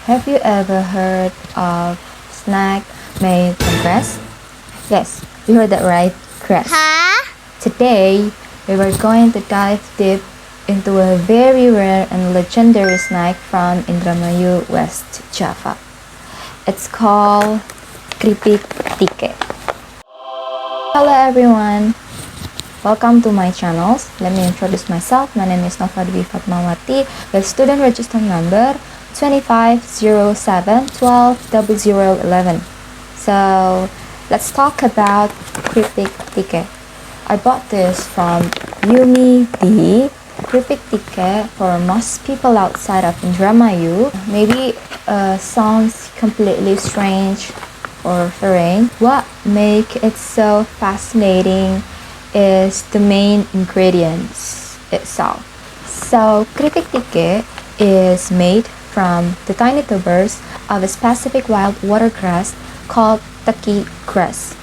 Have you ever heard of snack made from grass? Yes, you heard that right, grass. Today, we were going to dive deep into a very rare and legendary snack from Indramayu, West Java. It's called Keripik Tike. Hello everyone, welcome to my channel. Let me introduce myself. My name is Fatmawati with student register number 2507120011. So let's talk about Keripik Tike. I bought this from Yumi D. Keripik Tike, for most people outside of Indramayu, maybe sounds completely strange or foreign. What makes it so fascinating is the main ingredients itself. So Keripik Tike is made from the tiny tubers of a specific wild water grass called Tike grass.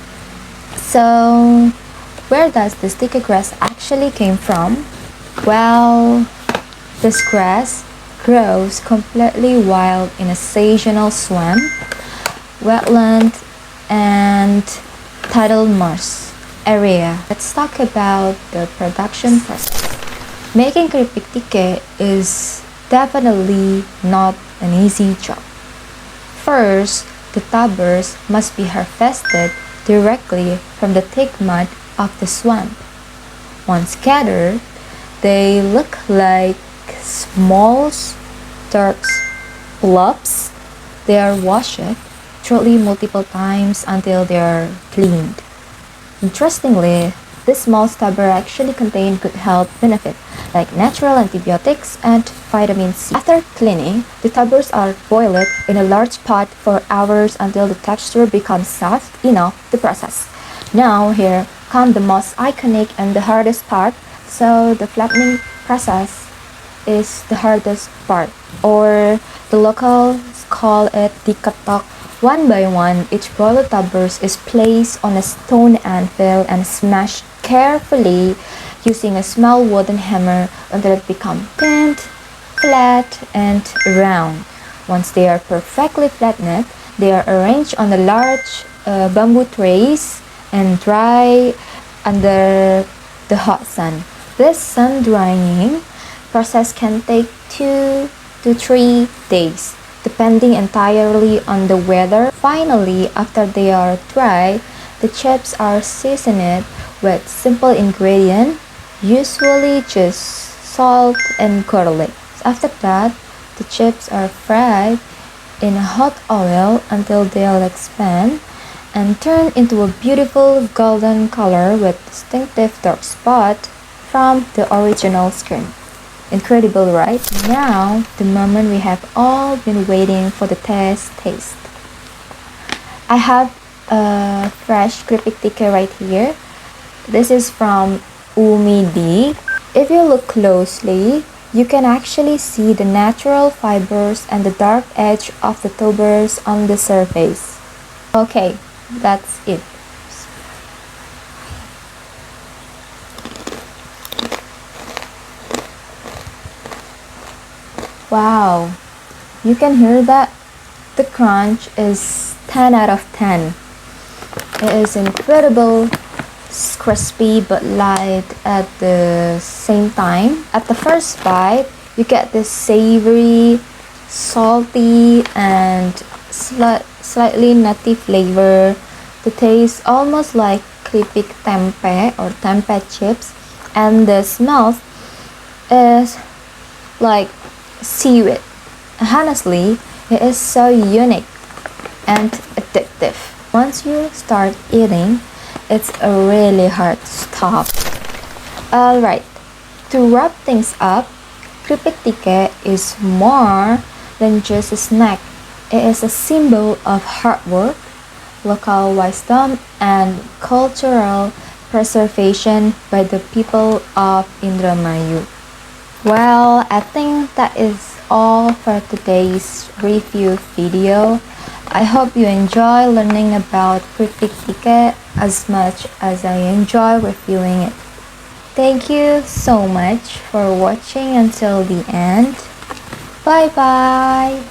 So where does this Tike grass actually came from? Well, this grass grows completely wild in a seasonal swamp, wetland, and tidal marsh area. Let's talk about the production process. Making Keripik Tike is definitely not an easy job. First, the tubers must be harvested directly from the thick mud of the swamp. Once gathered, they look like small dark blobs. They are washed thoroughly multiple times until they are cleaned. Interestingly, this small tuber actually contain good health benefits like natural antibiotics and vitamin C. After cleaning, the tubers are boiled in a large pot for hours until the texture becomes soft enough to process. Now here comes the most iconic and the hardest part. So the flattening process is the hardest part, or the locals call it diketok. One by one, each boiled tubers is placed on a stone anvil and smashed carefully using a small wooden hammer until it becomes thin, flat, and round. Once they are perfectly flattened, they are arranged on the large bamboo trays and dry under the hot sun. This sun drying process can take 2 to 3 days, depending entirely on the weather. Finally, after they are dry, the chips are seasoned with simple ingredients, usually just salt and garlic. After that, the chips are fried in hot oil until they'll expand and turn into a beautiful golden color with distinctive dark spot from the original skin. Incredible, right? Now, the moment we have all been waiting for the taste. I have a fresh Keripik Tike right here. This is from Umi D. If you look closely, you can actually see the natural fibers and the dark edge of the tubers on the surface. Okay, that's it. Wow, you can hear that? The crunch is 10 out of 10. It is incredible, crispy but light at the same time. At the first bite, you get this savory, salty, and slightly nutty flavor. The taste almost like keripik tempe or tempe chips, and the smell is like seaweed. Honestly, it is so unique and addictive. Once you start eating, it's really hard to stop. Alright, to wrap things up, Keripik Tike is more than just a snack. It is a symbol of hard work, local wisdom, and cultural preservation by the people of Indramayu. Well, I think that is all for today's review video. I hope you enjoy learning about Keripik Tike as much as I enjoy reviewing it. Thank you so much for watching until the end. Bye bye!